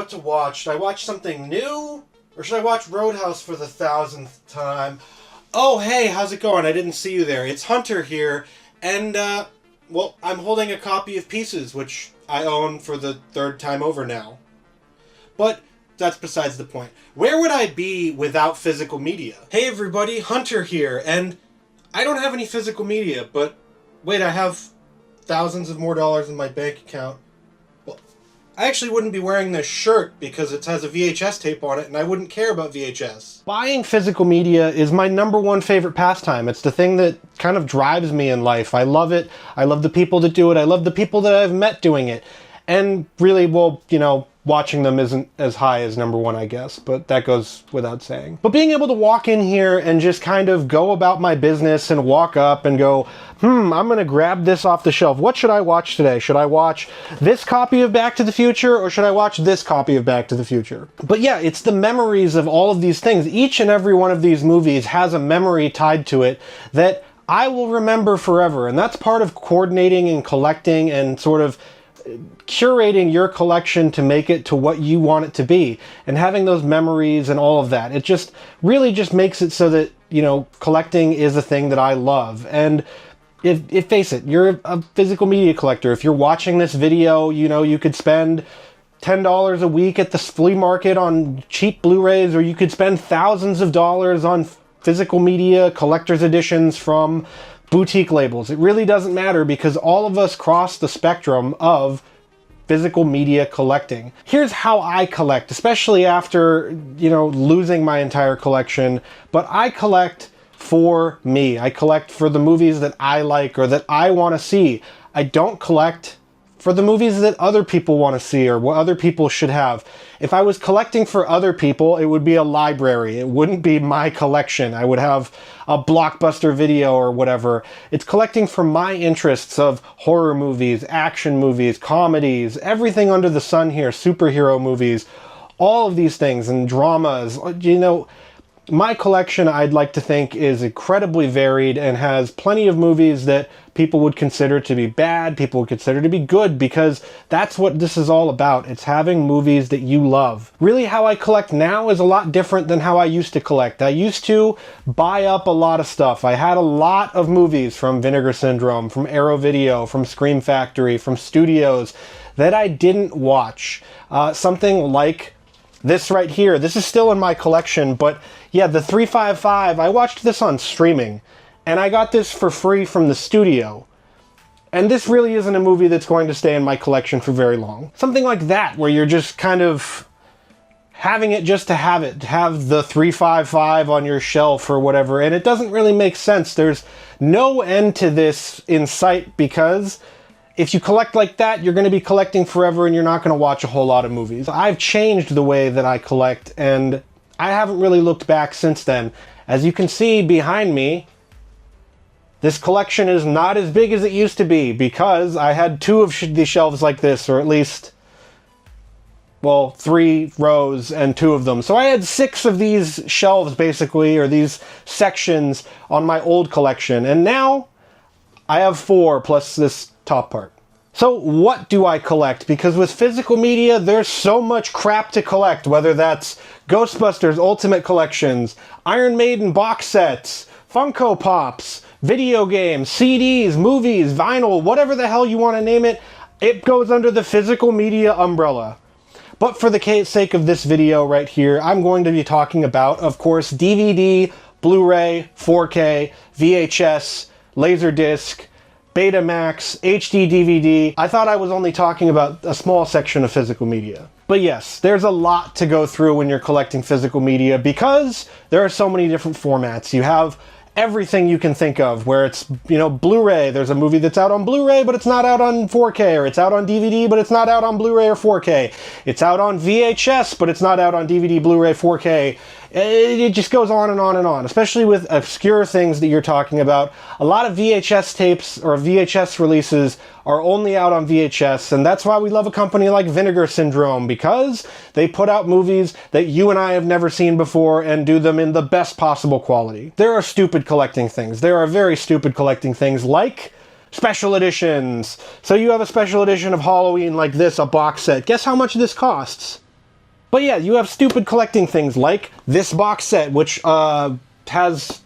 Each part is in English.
what to watch. Should I watch something new? Or should I watch Roadhouse for the 1000th time? Oh, hey, how's it going? I didn't see you there. It's Hunter here, and, well, I'm holding a copy of Pieces, which I own for the 3rd time over now. But that's besides the point. Where would I be without physical media? Hey everybody, Hunter here, and I don't have any physical media, but wait, I have thousands of more dollars in my bank account. Well, I actually wouldn't be wearing this shirt because it has a VHS tape on it, and I wouldn't care about VHS. Buying physical media is my #1 favorite pastime. It's the thing that kind of drives me in life. I love it. I love the people that do it. I love the people that I've met doing it. And really, well, you know, watching them isn't as high as #1, I guess, but that goes without saying. But being able to walk in here and just kind of go about my business and walk up and go, I'm gonna grab this off the shelf. What should I watch today? Should I watch this copy of Back to the Future, or should I watch this copy of Back to the Future? But yeah, it's the memories of all of these things. Each and every one of these movies has a memory tied to it that I will remember forever. And that's part of coordinating and collecting and sort of curating your collection to make it to what you want it to be, and having those memories and all of that. It just really just makes it so that, you know, collecting is a thing that I love. And if face it, you're a physical media collector. If you're watching this video, you know, you could spend $10 a week at the flea market on cheap Blu-rays, or you could spend thousands of dollars on physical media collector's editions from boutique labels. It really doesn't matter, because all of us cross the spectrum of physical media collecting. Here's how I collect, especially after, you know, losing my entire collection. But I collect for me. I collect for the movies that I like or that I want to see. I don't collect for the movies that other people want to see or what other people should have. If I was collecting for other people, it would be a library. It wouldn't be my collection. I would have a Blockbuster Video or whatever. It's collecting for my interests of horror movies, action movies, comedies, everything under the sun here, superhero movies, all of these things, and dramas. You know, my collection, I'd like to think, is incredibly varied and has plenty of movies that people would consider to be bad, people would consider to be good, because that's what this is all about. It's having movies that you love. Really, how I collect now is a lot different than how I used to collect. I used to buy up a lot of stuff. I had a lot of movies from Vinegar Syndrome, from Arrow Video, from Scream Factory, from studios that I didn't watch. Something like this right here. This is still in my collection, but yeah, the 355, I watched this on streaming, and I got this for free from the studio. And this really isn't a movie that's going to stay in my collection for very long. Something like that, where you're just kind of having it just to have it, to have the 355 on your shelf or whatever, and it doesn't really make sense. There's no end to this in sight, because if you collect like that, you're going to be collecting forever and you're not going to watch a whole lot of movies. I've changed the way that I collect, and I haven't really looked back since then. As you can see behind me, this collection is not as big as it used to be, because I had 2 of these shelves like this, or at least, well, 3 rows and 2 of them. So I had 6 of these shelves, basically, or these sections on my old collection. And now I have 4 plus this top part. So what do I collect? Because with physical media, there's so much crap to collect, whether that's Ghostbusters Ultimate Collections, Iron Maiden box sets, Funko Pops, video games, CDs, movies, vinyl, whatever the hell you want to name it, it goes under the physical media umbrella. But for the sake of this video right here, I'm going to be talking about, of course, DVD, Blu-ray, 4K, VHS, Laserdisc, Betamax, HD DVD. I thought I was only talking about a small section of physical media. But yes, there's a lot to go through when you're collecting physical media, because there are so many different formats. You have everything you can think of, where it's, you know, Blu-ray. There's a movie that's out on Blu-ray, but it's not out on 4K, or it's out on DVD, but it's not out on Blu-ray or 4K. It's out on VHS, but it's not out on DVD, Blu-ray, 4K. It just goes on and on and on, especially with obscure things that you're talking about. A lot of VHS tapes or VHS releases are only out on VHS, and that's why we love a company like Vinegar Syndrome, because they put out movies that you and I have never seen before and do them in the best possible quality. There are stupid collecting things. There are very stupid collecting things like special editions. So you have a special edition of Halloween like this, a box set. Guess how much this costs? But yeah, you have stupid collecting things like this box set, which has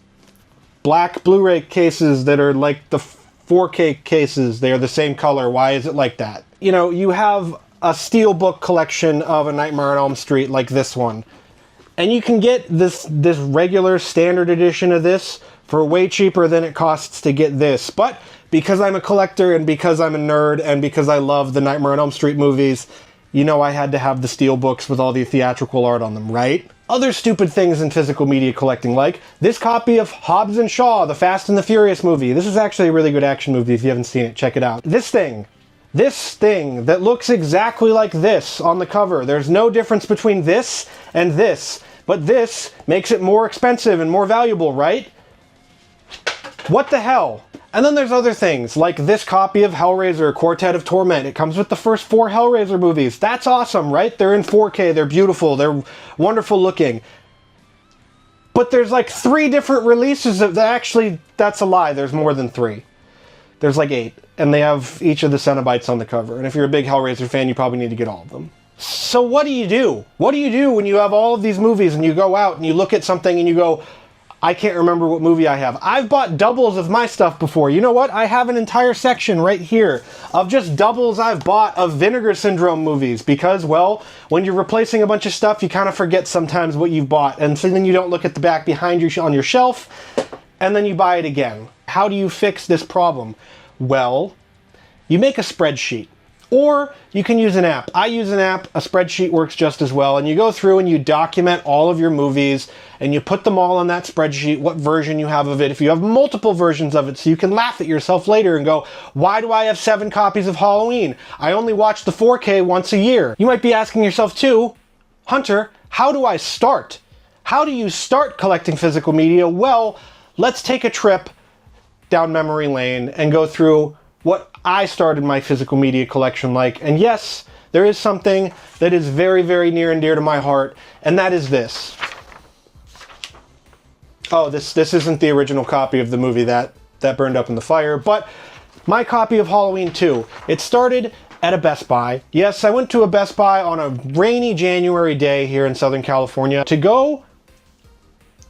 black Blu-ray cases that are like the 4K cases. They are the same color. Why is it like that? You know, you have a steelbook collection of A Nightmare on Elm Street like this one. And you can get this regular standard edition of this for way cheaper than it costs to get this. But because I'm a collector and because I'm a nerd and because I love the Nightmare on Elm Street movies, you know I had to have the steelbooks with all the theatrical art on them, right? Other stupid things in physical media collecting, like this copy of Hobbs and Shaw, the Fast and the Furious movie. This is actually a really good action movie. If you haven't seen it, check it out. This thing that looks exactly like this on the cover. There's no difference between this and this, but this makes it more expensive and more valuable, right? What the hell? And then there's other things, like this copy of Hellraiser, Quartet of Torment. It comes with the first 4 Hellraiser movies. That's awesome, right? They're in 4K, they're beautiful, they're wonderful looking. But there's like 3 different releases of actually, that's a lie, there's more than 3. There's like 8, and they have each of the Cenobites on the cover. And if you're a big Hellraiser fan, you probably need to get all of them. So what do you do? What do you do when you have all of these movies and you go out and you look at something and you go, I can't remember what movie I have. I've bought doubles of my stuff before. You know what? I have an entire section right here of just doubles I've bought of Vinegar Syndrome movies because, well, when you're replacing a bunch of stuff, you kind of forget sometimes what you've bought. And so then you don't look at the back behind you on your shelf, and then you buy it again. How do you fix this problem? Well, you make a spreadsheet. Or you can use an app. I use an app, a spreadsheet works just as well, and you go through and you document all of your movies, and you put them all on that spreadsheet, what version you have of it, if you have multiple versions of it, so you can laugh at yourself later and go, why do I have 7 copies of Halloween? I only watch the 4K once a year. You might be asking yourself too, Hunter, how do I start? How do you start collecting physical media? Well, let's take a trip down memory lane and go through what I started my physical media collection like. And yes, there is something that is very, very near and dear to my heart, and that is this. Oh, this isn't the original copy of the movie that burned up in the fire, but my copy of Halloween 2. It started at a Best Buy. Yes, I went to a Best Buy on a rainy January day here in Southern California to go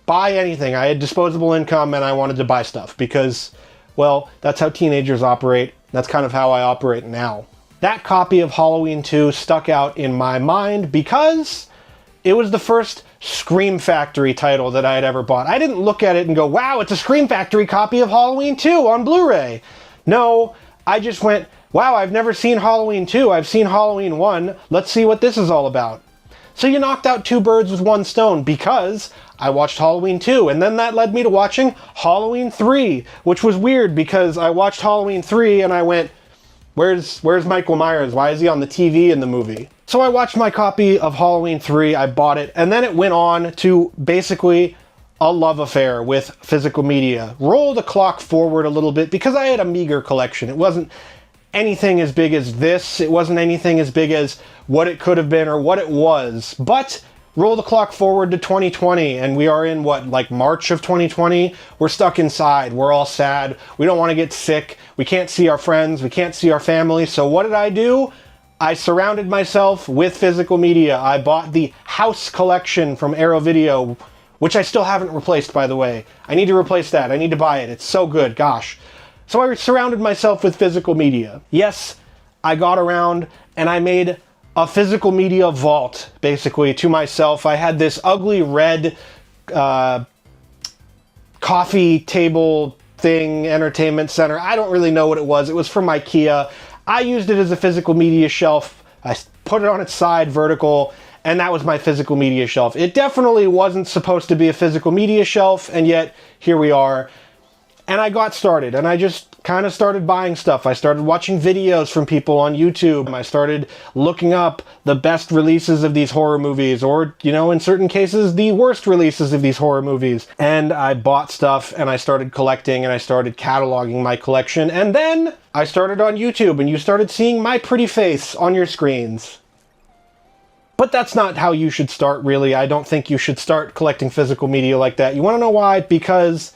buy anything. I had disposable income and I wanted to buy stuff because, well, that's how teenagers operate. That's kind of how I operate now. That copy of Halloween 2 stuck out in my mind because it was the first Scream Factory title that I had ever bought. I didn't look at it and go, wow, it's a Scream Factory copy of Halloween 2 on Blu-ray. No, I just went, wow, I've never seen Halloween 2. I've seen Halloween 1. Let's see what this is all about. So you knocked out 2 birds with 1 stone because I watched Halloween 2, and then that led me to watching Halloween 3, which was weird because I watched Halloween 3 and I went, where's Michael Myers? Why is he on the TV in the movie? So I watched my copy of Halloween 3, I bought it, and then it went on to basically a love affair with physical media. Roll the clock forward a little bit because I had a meager collection. It wasn't anything as big as this. It wasn't anything as big as what it could have been or what it was. But roll the clock forward to 2020 and we are in what, like March of 2020? We're stuck inside. We're all sad. We don't want to get sick. We can't see our friends. We can't see our family. So what did I do? I surrounded myself with physical media. I bought the House collection from Arrow Video, which I still haven't replaced, by the way. I need to replace that. I need to buy it. It's so good. Gosh. So I surrounded myself with physical media. Yes, I got around and I made a physical media vault, basically, to myself. I had this ugly red coffee table thing, entertainment center. I don't really know what it was. It was from IKEA. I used it as a physical media shelf. I put it on its side, vertical, and that was my physical media shelf. It definitely wasn't supposed to be a physical media shelf, and yet here we are. And I got started, and I just kind of started buying stuff. I started watching videos from people on YouTube. I started looking up the best releases of these horror movies, or, you know, in certain cases, the worst releases of these horror movies. And I bought stuff, and I started collecting, and I started cataloging my collection. And then I started on YouTube, and you started seeing my pretty face on your screens. But that's not how you should start, really. I don't think you should start collecting physical media like that. You want to know why? Because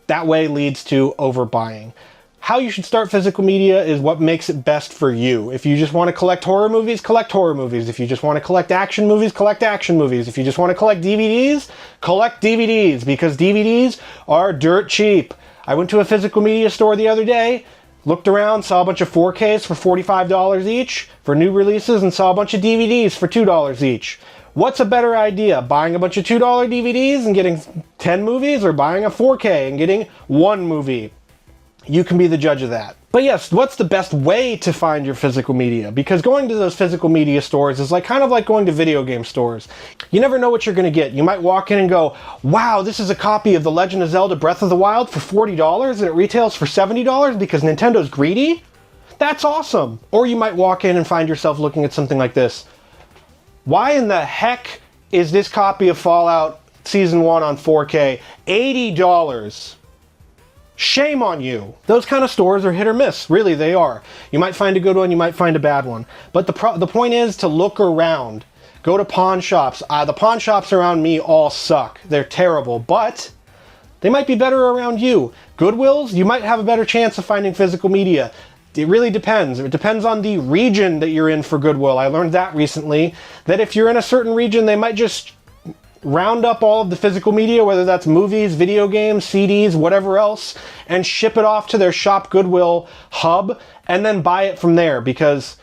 that way leads to overbuying. how you should start physical media is what makes it best for you. If you just want to collect horror movies, collect horror movies. If you just want to collect action movies, collect action movies. If you just want to collect DVDs, collect DVDs, because DVDs are dirt cheap. I went to a physical media store the other day, looked around, saw a bunch of 4Ks for $45 each for new releases, and saw a bunch of DVDs for $2 each. What's a better idea? Buying a bunch of $2 DVDs and getting 10 movies, or buying a 4K and getting 1 movie? You can be the judge of that. But yes, what's the best way to find your physical media? Because going to those physical media stores is kind of like going to video game stores. You never know what you're going to get. You might walk in and go, wow, this is a copy of The Legend of Zelda Breath of the Wild for $40 and it retails for $70 because Nintendo's greedy? That's awesome. Or you might walk in and find yourself looking at something like this. Why in the heck is this copy of Fallout Season 1 on 4K $80? Shame on you. Those kind of stores are hit or miss. Really, they are. You might find a good one, you might find a bad one. But the point is to look around. Go to pawn shops. The pawn shops around me all suck. They're terrible, but they might be better around you. Goodwills, you might have a better chance of finding physical media. It really depends. It depends on the region that you're in for Goodwill. I learned that recently, that if you're in a certain region, they might just round up all of the physical media, whether that's movies, video games, CDs, whatever else, and ship it off to their Shop Goodwill hub, and then buy it from there, because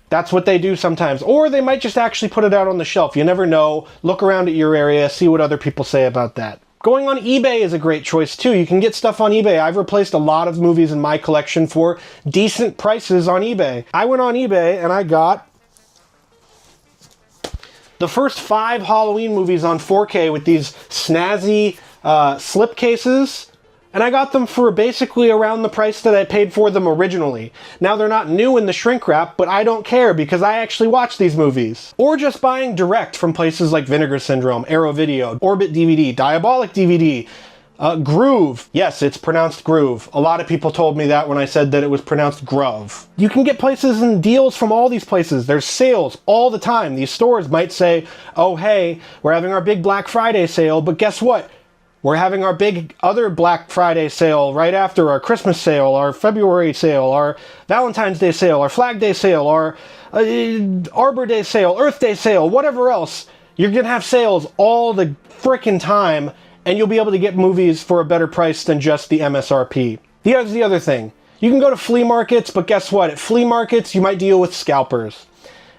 that's what they do sometimes. Or they might just actually put it out on the shelf. You never know. Look around at your area, see what other people say about that. Going on eBay is a great choice too. You can get stuff on eBay. I've replaced a lot of movies in my collection for decent prices on eBay. I went on eBay and I got the first 5 Halloween movies on 4K with these snazzy slip cases, and I got them for basically around the price that I paid for them originally. Now, they're not new in the shrink wrap, but I don't care because I actually watch these movies. Or just buying direct from places like Vinegar Syndrome, Arrow Video, Orbit DVD, Diabolic DVD, Groove. Yes, it's pronounced Groove. A lot of people told me that when I said that it was pronounced Grove. You can get places and deals from all these places. There's sales all the time. These stores might say, oh hey, we're having our big Black Friday sale, but guess what? We're having our big other Black Friday sale right after our Christmas sale, our February sale, our Valentine's Day sale, our Flag Day sale, our Arbor Day sale, Earth Day sale, whatever else. You're gonna have sales all the frickin' time, and you'll be able to get movies for a better price than just the MSRP. Here's the other thing. You can go to flea markets, but guess what? At flea markets, you might deal with scalpers.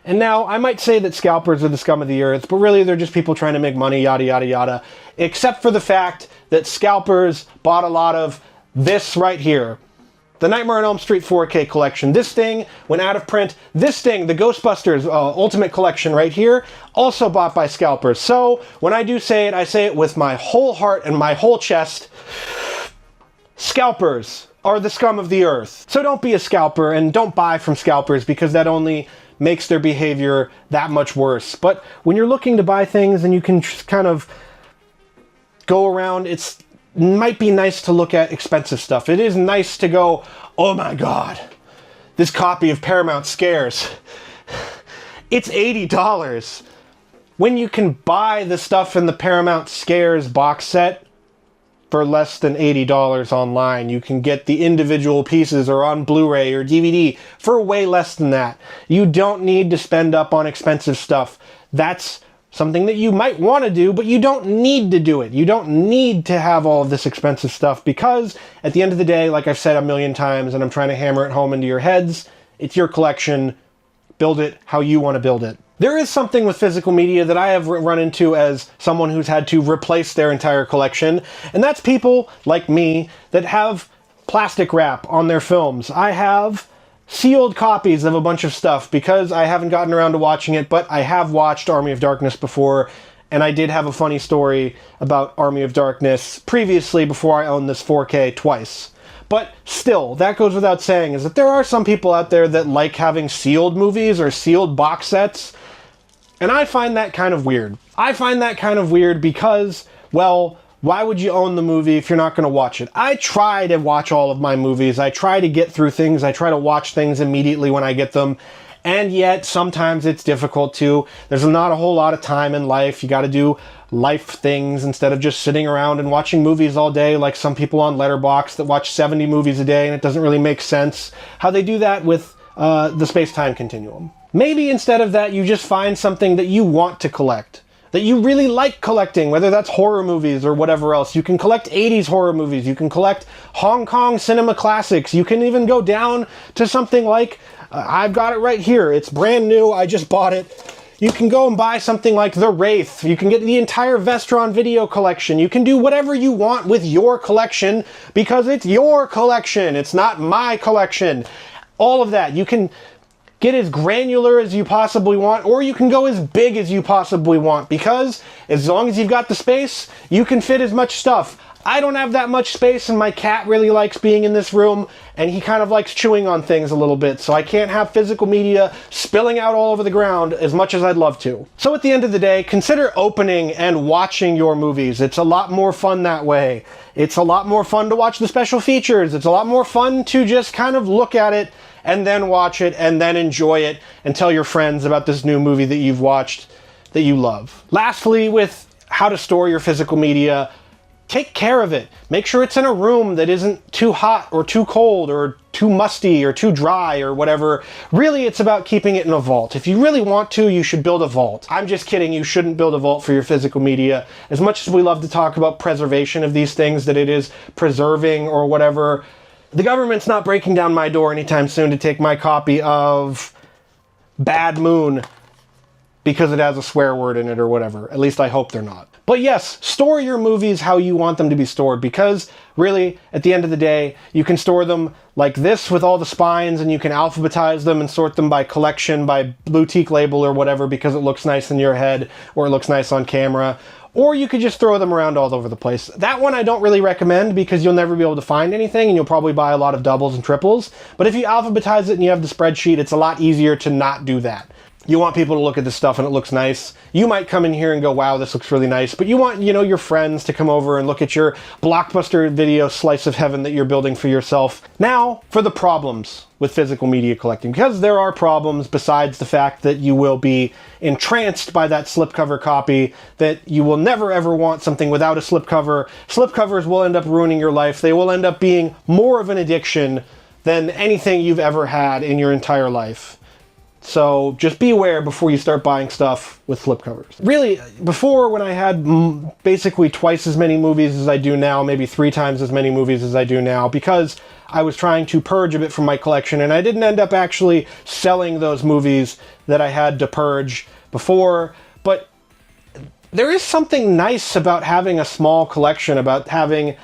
And now, I might say that scalpers are the scum of the earth, but really they're just people trying to make money, yada, yada, yada. Except for the fact that scalpers bought a lot of this right here. The Nightmare on Elm Street 4K collection. This thing went out of print. This thing, the Ghostbusters Ultimate Collection right here, also bought by scalpers. So, when I do say it, I say it with my whole heart and my whole chest. Scalpers are the scum of the earth. So don't be a scalper and don't buy from scalpers, because that only makes their behavior that much worse. But when you're looking to buy things and you can just kind of go around, it might be nice to look at expensive stuff. It is nice to go, oh my god, this copy of Paramount Scares, it's $80. When you can buy the stuff in the Paramount Scares box set for less than $80 online. You can get the individual pieces or on Blu-ray or DVD for way less than that. You don't need to spend up on expensive stuff. That's something that you might want to do, but you don't need to do it. You don't need to have all of this expensive stuff, because at the end of the day, like I've said a million times, and I'm trying to hammer it home into your heads, it's your collection. Build it how you want to build it. There is something with physical media that I have run into as someone who's had to replace their entire collection, and that's people like me that have plastic wrap on their films. I have sealed copies of a bunch of stuff because I haven't gotten around to watching it, but I have watched Army of Darkness before, and I did have a funny story about Army of Darkness previously before I owned this 4K twice. But still, that goes without saying, is that there are some people out there that like having sealed movies or sealed box sets, and I find that kind of weird. I find that kind of weird because, well, why would you own the movie if you're not going to watch it? I try to watch all of my movies. I try to get through things. I try to watch things immediately when I get them. and yet sometimes it's difficult to. There's not a whole lot of time in life. You got to do life things instead of just sitting around and watching movies all day, like some people on Letterboxd that watch 70 movies a day, and it doesn't really make sense how they do that with the space-time continuum. Maybe instead of that, you just find something that you want to collect, that you really like collecting, whether that's horror movies or whatever else. You can collect 80s horror movies. You can collect Hong Kong cinema classics. You can even go down to something like, I've got it right here. It's brand new. I just bought it. You can go and buy something like The Wraith. You can get the entire Vestron video collection. You can do whatever you want with your collection because it's your collection. It's not my collection. All of that. You can get as granular as you possibly want, or you can go as big as you possibly want, because as long as you've got the space, you can fit as much stuff. I don't have that much space, and my cat really likes being in this room, and he kind of likes chewing on things a little bit, so I can't have physical media spilling out all over the ground as much as I'd love to. So at the end of the day, consider opening and watching your movies. It's a lot more fun that way. It's a lot more fun to watch the special features. It's a lot more fun to just kind of look at it and then watch it, and then enjoy it, and tell your friends about this new movie that you've watched that you love. Lastly, with how to store your physical media, take care of it. Make sure it's in a room that isn't too hot or too cold or too musty or too dry or whatever. Really, it's about keeping it in a vault. If you really want to, you should build a vault. I'm just kidding. You shouldn't build a vault for your physical media. As much as we love to talk about preservation of these things, that it is preserving or whatever, the government's not breaking down my door anytime soon to take my copy of Bad Moon because it has a swear word in it or whatever. At least I hope they're not. But yes, store your movies how you want them to be stored, because really, at the end of the day, you can store them like this with all the spines, and you can alphabetize them and sort them by collection, by blue teak label or whatever, because it looks nice in your head or it looks nice on camera. Or you could just throw them around all over the place. That one I don't really recommend, because you'll never be able to find anything, and you'll probably buy a lot of doubles and triples. But if you alphabetize it and you have the spreadsheet, it's a lot easier to not do that. You want people to look at this stuff and it looks nice. You might come in here and go, wow, this looks really nice. But you want, your friends to come over and look at your blockbuster video slice of heaven that you're building for yourself. Now, for the problems with physical media collecting. Because there are problems besides the fact that you will be entranced by that slipcover copy, that you will never ever want something without a slipcover. Slipcovers will end up ruining your life. They will end up being more of an addiction than anything you've ever had in your entire life. So just be aware before you start buying stuff with slipcovers. Really, before, when I had basically twice as many movies as I do now, maybe 3 times as many movies as I do now, because I was trying to purge a bit from my collection, and I didn't end up actually selling those movies that I had to purge before. But there is something nice about having a small collection, about having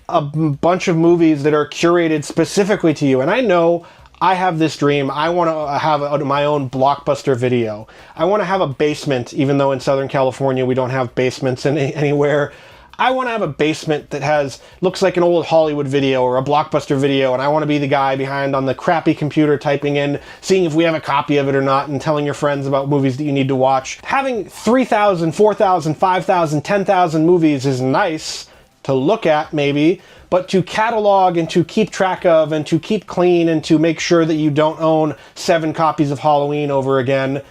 a bunch of movies that are curated specifically to you. And I know I have this dream. I want to have my own blockbuster video. I want to have a basement, even though in Southern California we don't have basements anywhere. I want to have a basement that looks like an old Hollywood video or a blockbuster video, and I want to be the guy behind on the crappy computer typing in, seeing if we have a copy of it or not, and telling your friends about movies that you need to watch. Having 3,000, 4,000, 5,000, 10,000 movies is nice to look at, maybe, but to catalog and to keep track of and to keep clean and to make sure that you don't own 7 copies of Halloween over again,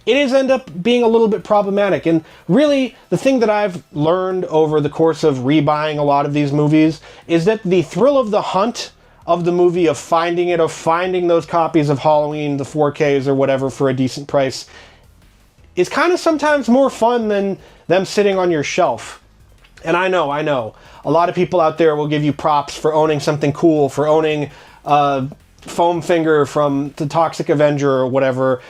it is end up being a little bit problematic. And really, the thing that I've learned over the course of rebuying a lot of these movies is that the thrill of the hunt of the movie, of finding those copies of Halloween, the 4Ks or whatever, for a decent price, is kind of sometimes more fun than them sitting on your shelf. And I know, a lot of people out there will give you props for owning something cool, for owning Foam Finger from the Toxic Avenger or whatever.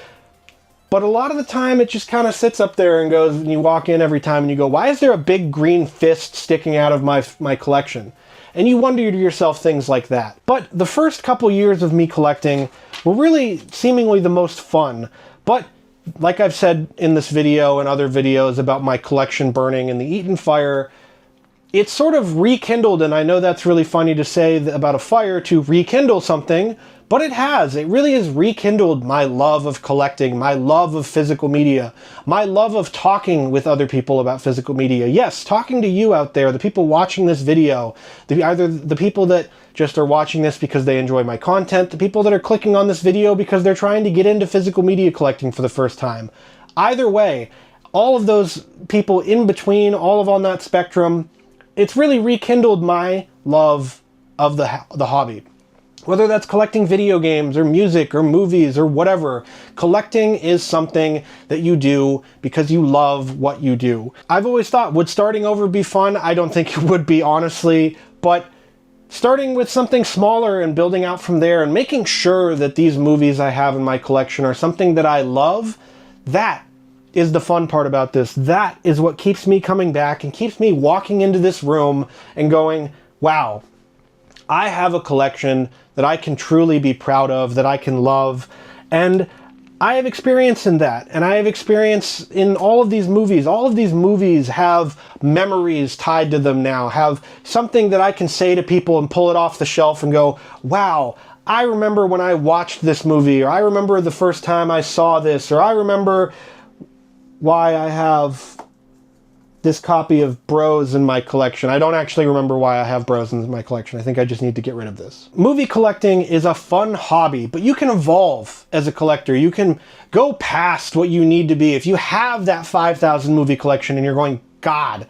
But a lot of the time it just kind of sits up there and goes, and you walk in every time and you go, why is there a big green fist sticking out of my collection? And you wonder to yourself things like that. But the first couple years of me collecting were really seemingly the most fun. But like I've said in this video and other videos about my collection burning in the Eaton fire, it's sort of rekindled, and I know that's really funny to say about a fire, to rekindle something, but it has. It really has rekindled my love of collecting, my love of physical media, my love of talking with other people about physical media. Yes, talking to you out there, the people watching this video, either the people that just are watching this because they enjoy my content, the people that are clicking on this video because they're trying to get into physical media collecting for the first time. Either way, all of those people in between, all of on that spectrum, it's really rekindled my love of the hobby. Whether that's collecting video games or music or movies or whatever, collecting is something that you do because you love what you do. I've always thought, would starting over be fun? I don't think it would be, honestly, but starting with something smaller and building out from there and making sure that these movies I have in my collection are something that I love, that is the fun part about this. That is what keeps me coming back and keeps me walking into this room and going, wow, I have a collection that I can truly be proud of, that I can love, and I have experience in that, and I have experience in all of these movies. All of these movies have memories tied to them now, have something that I can say to people and pull it off the shelf and go, wow, I remember when I watched this movie, or I remember the first time I saw this, or I remember why I have this copy of Bros in my collection. I don't actually remember why I have Bros in my collection. I think I just need to get rid of this. Movie collecting is a fun hobby, but you can evolve as a collector. You can go past what you need to be. If you have that 5,000 movie collection and you're going, God,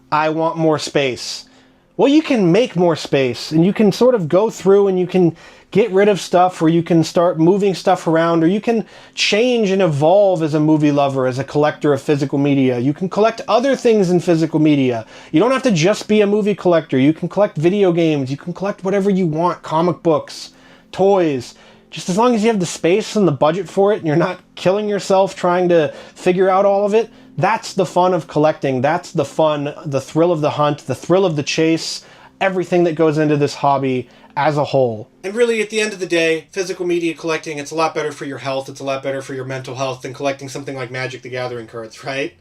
I want more space. Well, you can make more space and you can sort of go through and you can get rid of stuff, or you can start moving stuff around, or you can change and evolve as a movie lover, as a collector of physical media. You can collect other things in physical media. You don't have to just be a movie collector. You can collect video games. You can collect whatever you want, comic books, toys. Just as long as you have the space and the budget for it and you're not killing yourself trying to figure out all of it, that's the fun of collecting. That's the fun, the thrill of the hunt, the thrill of the chase, everything that goes into this hobby as a whole. And really, at the end of the day, physical media collecting, it's a lot better for your health, it's a lot better for your mental health than collecting something like Magic the Gathering cards, right?